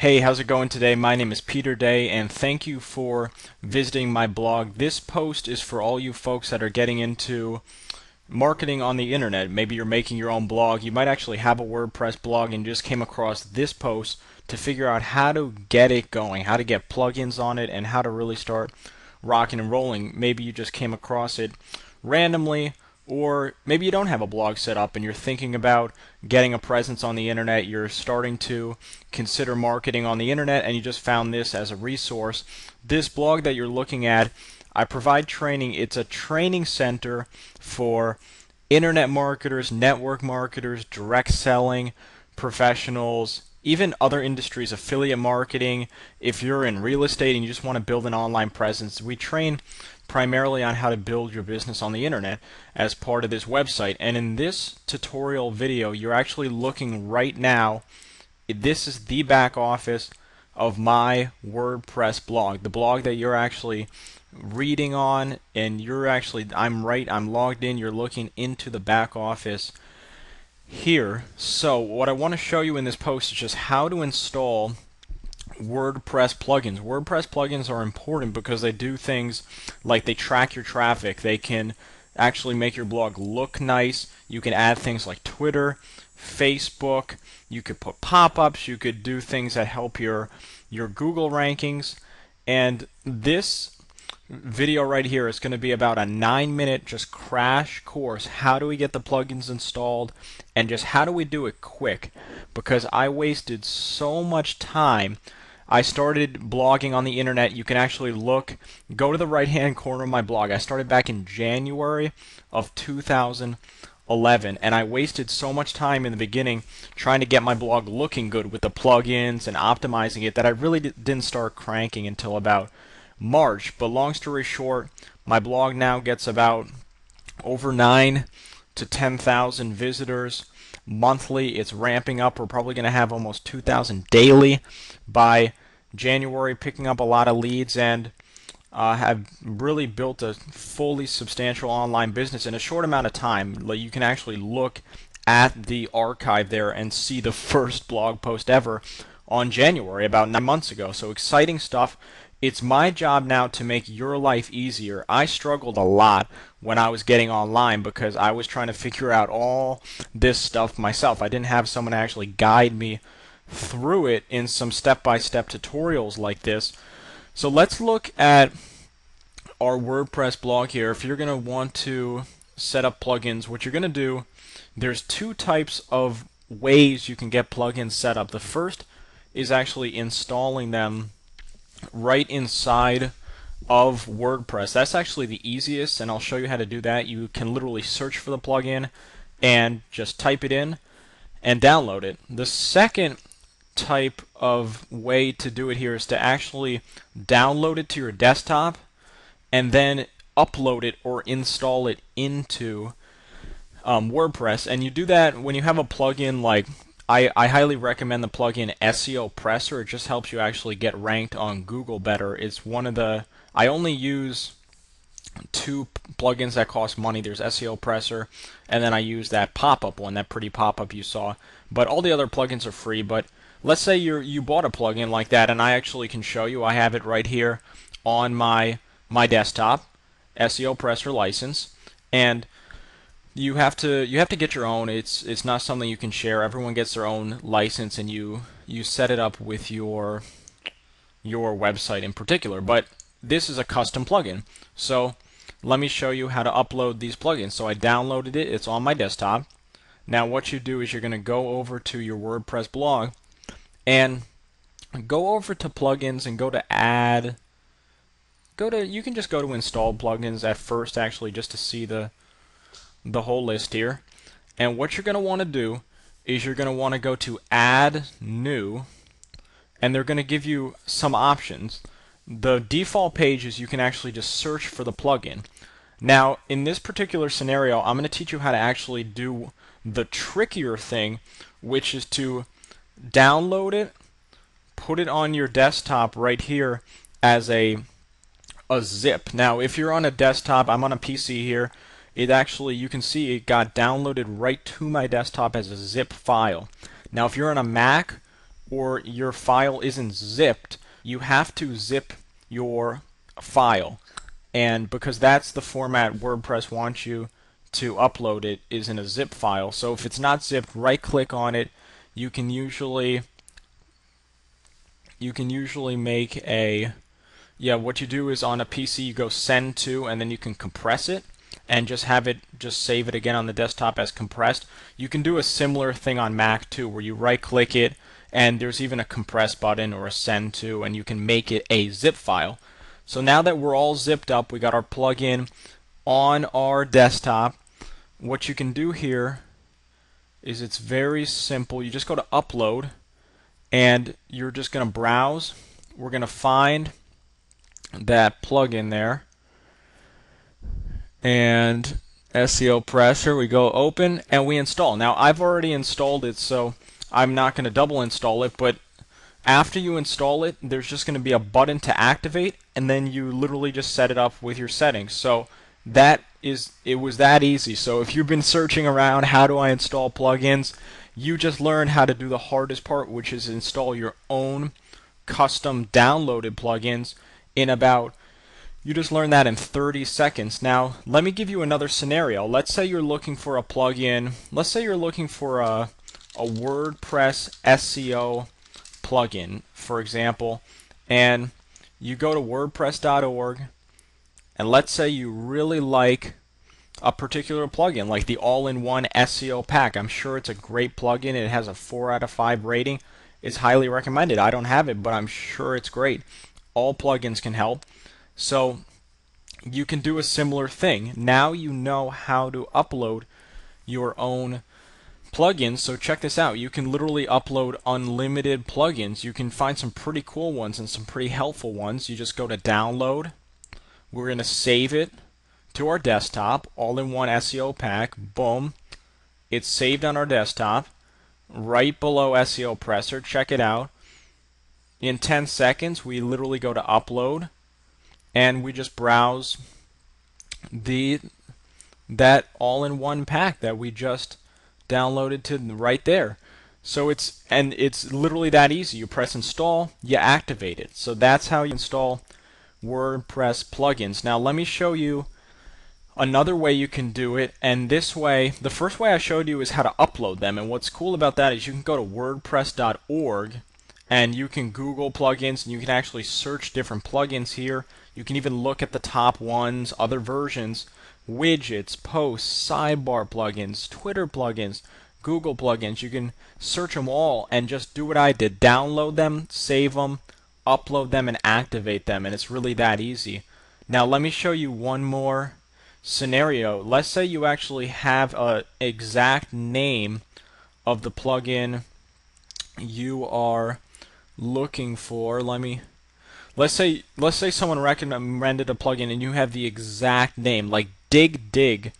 Hey, how's it going today? My name is Peter Day, and thank you for visiting my blog. This post is for all you folks that are getting into marketing on the internet. Maybe you're making your own blog. You might actually have a WordPress blog and just came across this post to figure out how to get it going, how to get plugins on it, and how to really start rocking and rolling. Maybe you just came across it randomly, or maybe you don't have a blog set up and you're thinking about getting a presence on the internet. You're starting to consider marketing on the internet and you just found this as a resource. This blog that you're looking at, I provide training. It's a training center for internet marketers, network marketers, direct selling professionals, even other industries, affiliate marketing. If you're in real estate and you just want to build an online presence, we train primarily on how to build your business on the internet as part of this website. And in this tutorial video, you're actually looking right now, this is the back office of my WordPress blog, the blog that you're actually reading on, and I'm logged in, you're looking into the back office here. So what I want to show you in this post is just how to install WordPress plugins. WordPress plugins are important because they do things like they track your traffic. They can actually make your blog look nice. You can add things like Twitter, Facebook. You could put pop-ups. You could do things that help your Google rankings. And this video right here is going to be about a 9-minute just crash course. How do we get the plugins installed and just how do we do it quick? Because I wasted so much time. I started blogging on the internet. You can actually go to the right hand corner of my blog. I started back in January of 2011 and I wasted so much time in the beginning trying to get my blog looking good with the plugins and optimizing it that I really didn't start cranking until about March. But long story short, my blog now gets about over 9 to 10,000 visitors monthly. It's ramping up. We're probably going to have almost 2,000 daily by January, picking up a lot of leads, and have really built a fully substantial online business in a short amount of time. You can actually look at the archive there and see the first blog post ever on January, about 9 months ago. So exciting stuff. It's my job now to make your life easier. I struggled a lot when I was getting online because I was trying to figure out all this stuff myself. I didn't have someone to actually guide me through it in some step-by-step tutorials like this. So let's look at our WordPress blog here. If you're going to want to set up plugins, what you're going to do, there's two types of ways you can get plugins set up. The first is actually installing them right inside of WordPress. That's actually the easiest, and I'll show you how to do that. You can literally search for the plugin and just type it in and download it. The second type of way to do it here is to actually download it to your desktop and then upload it or install it into WordPress. And you do that when you have a plugin like I highly recommend the plugin SEO Presser. It just helps you actually get ranked on Google better. It's one of the, I only use two plugins that cost money. There's SEO Presser, and then I use that pop-up one, that pretty pop-up you saw. But all the other plugins are free. But let's say you bought a plugin like that, and I actually can show you. I have it right here on my desktop, SEO Presser license, and you have to get your own. It's not something you can share. Everyone gets their own license, and you set it up with your website in particular. But this is a custom plugin. So let me show you how to upload these plugins. So I downloaded it. It's on my desktop. Now what you do is you're going to go over to your WordPress blog and go over to plugins and go to add. You can just go to install plugins at first, actually, just to see the whole list here. And what you're going to want to do is you're going to want to go to add new, and they're going to give you some options. The default page is you can actually just search for the plugin. Now in this particular scenario, I'm going to teach you how to actually do the trickier thing, which is to download it, put it on your desktop right here as a zip. Now if you're on a desktop, I'm on a PC here, it actually, you can see it got downloaded right to my desktop as a zip file. Now if you're on a Mac or your file isn't zipped, you have to zip your file. And because that's the format WordPress wants you to upload it, is in a zip file. So if it's not zipped, right click on it. You can usually make a, yeah, what you do is on a PC you go send to, and then you can compress it and just save it again on the desktop as compressed. You can do a similar thing on Mac too, where you right click it and there's even a compress button or a send to, and you can make it a zip file. So now that we're all zipped up, we got our plugin on our desktop. What you can do here is it's very simple. You just go to upload and you're just going to browse. We're going to find that plugin there, and SEO Presser, we go open and we install. Now I've already installed it, so I'm not going to double install it, but after you install it, there's just going to be a button to activate, and then you literally just set it up with your settings. So it was that easy. So if you've been searching around, how do I install plugins, you just learned how to do the hardest part, which is install your own custom downloaded plugins in about, you just learned that in 30 seconds. Now, let me give you another scenario. Let's say you're looking for a plugin. Let's say you're looking for a WordPress SEO plugin, for example, and you go to WordPress.org, and let's say you really like a particular plugin, like the all-in-one SEO pack. I'm sure it's a great plugin. It has a 4 out of 5 rating. It's highly recommended. I don't have it, but I'm sure it's great. All plugins can help. So you can do a similar thing. Now you know how to upload your own plugins. So check this out. You can literally upload unlimited plugins. You can find some pretty cool ones and some pretty helpful ones. You just go to download. We're going to save it to our desktop, all-in-one SEO pack. Boom. It's saved on our desktop right below SEO Presser. Check it out. In 10 seconds, we literally go to upload, and we just browse that all-in-one pack that we just downloaded to right there. So it's literally that easy. You press install, you activate it. So that's how you install WordPress plugins. Now let me show you another way you can do it, and this way, the first way I showed you is how to upload them, and what's cool about that is you can go to WordPress.org and you can Google plugins, and you can actually search different plugins here. You can even look at the top ones, other versions, widgets, posts, sidebar plugins, Twitter plugins, Google plugins. You can search them all and just do what I did. Download them, save them, upload them, and activate them, and it's really that easy. Now let me show you one more scenario. Let's say you actually have an exact name of the plugin you are looking for. Let's say someone recommended a plugin and you have the exact name, like Dig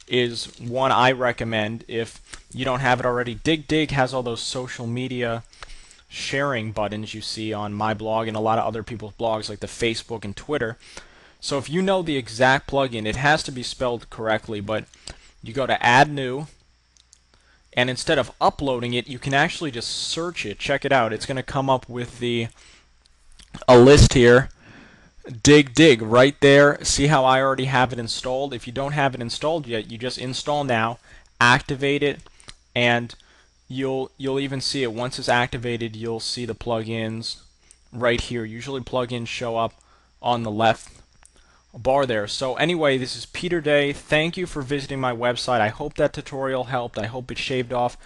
is one I recommend if you don't have it already. Dig has all those social media sharing buttons you see on my blog and a lot of other people's blogs, like the Facebook and Twitter. So if you know the exact plugin, it has to be spelled correctly, but you go to add new, and instead of uploading it, you can actually just search it. Check it out. It's going to come up with a list here. Dig right there. See how I already have it installed? If you don't have it installed yet, you just install now, activate it, and you'll even see it. Once it's activated, you'll see the plugins right here. Usually plugins show up on the left bar there. So anyway, this is Peter Day. Thank you for visiting my website. I hope that tutorial helped. I hope it shaved off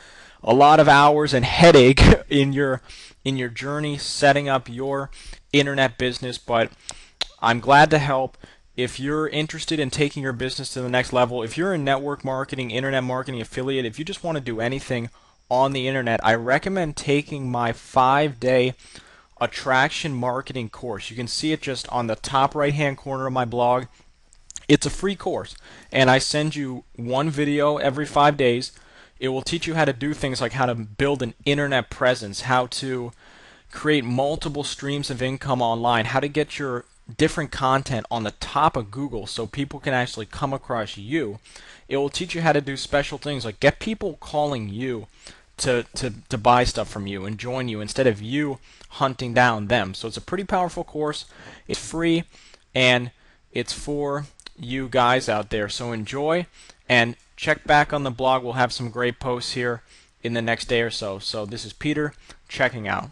a lot of hours and headache in your journey setting up your internet business, but I'm glad to help. If you're interested in taking your business to the next level, if you're in network marketing, internet marketing, affiliate, if you just want to do anything on the internet, I recommend taking my 5-day attraction marketing course. You can see it just on the top right hand corner of my blog. It's a free course, and I send you one video every 5 days. It will teach you how to do things like how to build an internet presence, how to create multiple streams of income online, how to get your different content on the top of Google so people can actually come across you. It will teach you how to do special things like get people calling you to buy stuff from you and join you instead of you hunting down them. So it's a pretty powerful course. It's free and it's for you guys out there. So enjoy and check back on the blog. We'll have some great posts here in the next day or so. So this is Peter checking out.